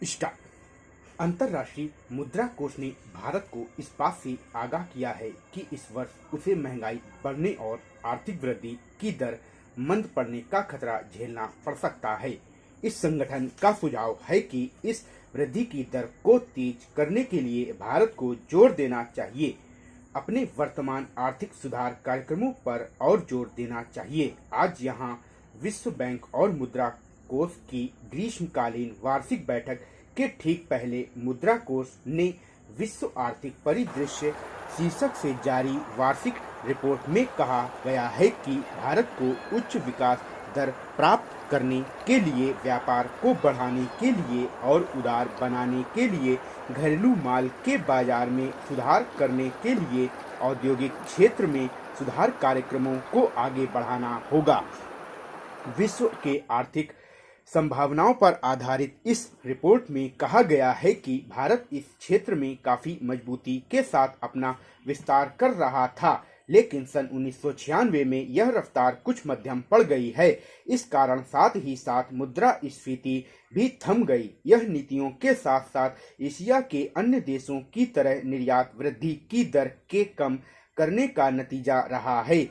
Start. अंतर्राष्ट्रीय मुद्रा कोष ने भारत को इस बात से आगाह किया है कि इस वर्ष उसे महंगाई बढ़ने और आर्थिक वृद्धि की दर मंद पड़ने का खतरा झेलना पड़ सकता है। इस संगठन का सुझाव है कि इस वृद्धि की दर को तेज करने के लिए भारत को जोर देना चाहिए, अपने वर्तमान आर्थिक सुधार कार्यक्रमों पर और जोर देना चाहिए। आज यहाँ विश्व बैंक और मुद्रा कोष की ग्रीष्मकालीन वार्षिक बैठक के ठीक पहले मुद्रा कोष ने विश्व आर्थिक परिदृश्य शीर्षक से जारी वार्षिक रिपोर्ट में कहा गया है कि भारत को उच्च विकास दर प्राप्त करने के लिए, व्यापार को बढ़ाने के लिए और उदार बनाने के लिए, घरेलू माल के बाजार में सुधार करने के लिए औद्योगिक क्षेत्र में सुधार कार्यक्रमों को आगे बढ़ाना होगा। विश्व के आर्थिक संभावनाओं पर आधारित इस रिपोर्ट में कहा गया है कि भारत इस क्षेत्र में काफी मजबूती के साथ अपना विस्तार कर रहा था, लेकिन सन 1996 में यह रफ्तार कुछ मध्यम पड़ गई है। इस कारण साथ ही साथ मुद्रास्फीति भी थम गई। यह नीतियों के साथ साथ एशिया के अन्य देशों की तरह निर्यात वृद्धि की दर के कम करने का नतीजा रहा है।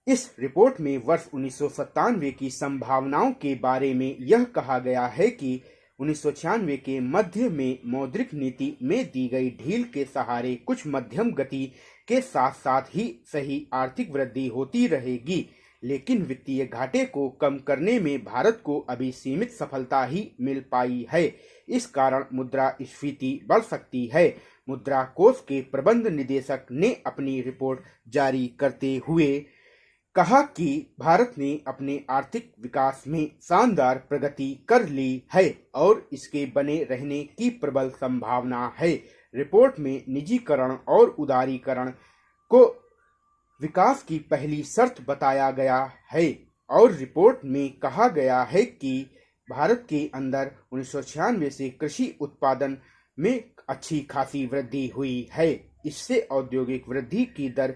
इस रिपोर्ट में वर्ष 1997 की संभावनाओं के बारे में यह कहा गया है कि 1996 के मध्य में मौद्रिक नीति में दी गई ढील के सहारे कुछ मध्यम गति के साथ साथ ही सही आर्थिक वृद्धि होती रहेगी, लेकिन वित्तीय घाटे को कम करने में भारत को अभी सीमित सफलता ही मिल पाई है। इस कारण मुद्रास्फीति बढ़ सकती है। मुद्रा कोष के प्रबंध निदेशक ने अपनी रिपोर्ट जारी करते हुए कहा कि भारत ने अपने आर्थिक विकास में शानदार प्रगति कर ली है और इसके बने रहने की प्रबल संभावना है। रिपोर्ट में निजीकरण और उदारीकरण को विकास की पहली शर्त बताया गया है और रिपोर्ट में कहा गया है कि भारत के अंदर 1996 से कृषि उत्पादन में अच्छी खासी वृद्धि हुई है। इससे औद्योगिक वृद्धि की दर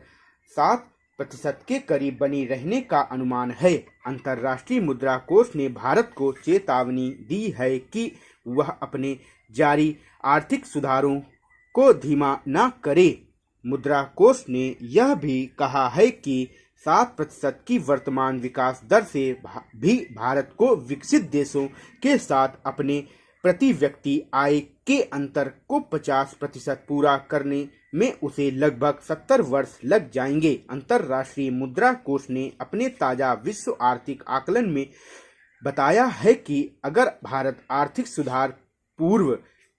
7% के करीब बनी रहने का अनुमान है। अंतर्राष्ट्रीय मुद्रा कोष ने भारत को चेतावनी दी है कि वह अपने जारी आर्थिक सुधारों को धीमा न करे। मुद्रा कोष ने यह भी कहा है कि 7% की वर्तमान विकास दर से भी भारत को विकसित देशों के साथ अपने प्रति व्यक्ति आय के अंतर को 50% पूरा करने में उसे लगभग 70 वर्ष लग जाएंगे। अंतर्राष्ट्रीय मुद्रा कोष ने अपने ताजा विश्व आर्थिक आकलन में बताया है कि अगर भारत आर्थिक सुधार पूर्व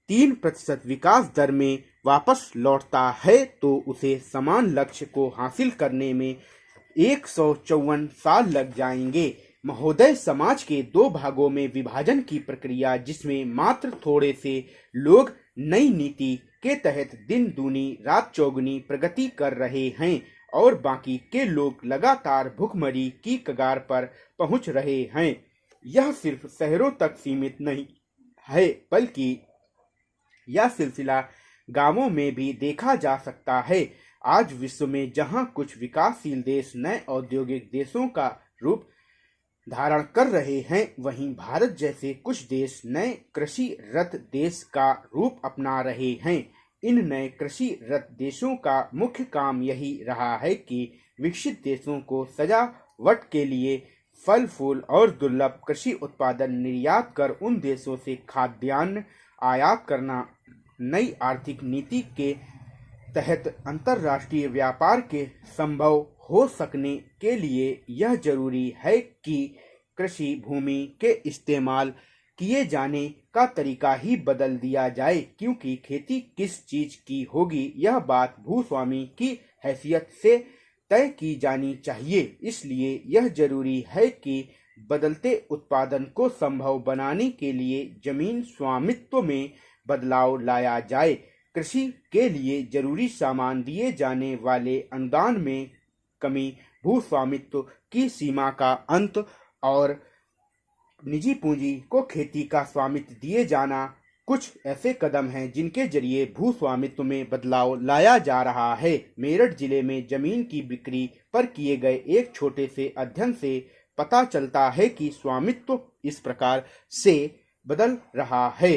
3% विकास दर में वापस लौटता है तो उसे समान लक्ष्य को हासिल करने में 154 साल लग जाएंगे। महोदय, समाज के दो भागों में विभाजन की प्रक्रिया, जिसमें मात्र थोड़े से लोग नई नीति के तहत दिन दूनी रात चौगुनी प्रगति कर रहे हैं और बाकी के लोग लगातार भुखमरी की कगार पर पहुंच रहे हैं। यह सिर्फ शहरों तक सीमित नहीं है, बल्कि यह सिलसिला गांवों में भी देखा जा सकता है। आज विश्व में जहां कुछ विकासशील देश नए औद्योगिक देशों का रूप धारण कर रहे हैं, वहीं भारत जैसे कुछ देश नए कृषि रत देश का रूप अपना रहे हैं। इन नए कृषि रत देशों का मुख्य काम यही रहा है कि विकसित देशों को सजावट के लिए फल फूल और दुर्लभ कृषि उत्पादन निर्यात कर उन देशों से खाद्यान्न आयात करना। नई आर्थिक नीति के तहत अंतर्राष्ट्रीय व्यापार के संभव हो सकने के लिए यह जरूरी है कि कृषि भूमि के इस्तेमाल किए जाने का तरीका ही बदल दिया जाए, क्योंकि खेती किस चीज की होगी यह बात भूस्वामी की हैसियत से तय की जानी चाहिए। इसलिए यह जरूरी है कि बदलते उत्पादन को संभव बनाने के लिए जमीन स्वामित्व में बदलाव लाया जाए। कृषि के लिए जरूरी सामान दिए जाने वाले अनुदान में कमी, भूस्वामित्व की सीमा का अंत और निजी पूंजी को खेती का स्वामित्व दिए जाना कुछ ऐसे कदम हैं जिनके जरिए भूस्वामित्व में बदलाव लाया जा रहा है। मेरठ जिले में जमीन की बिक्री पर किए गए एक छोटे से अध्ययन से पता चलता है कि स्वामित्व इस प्रकार से बदल रहा है।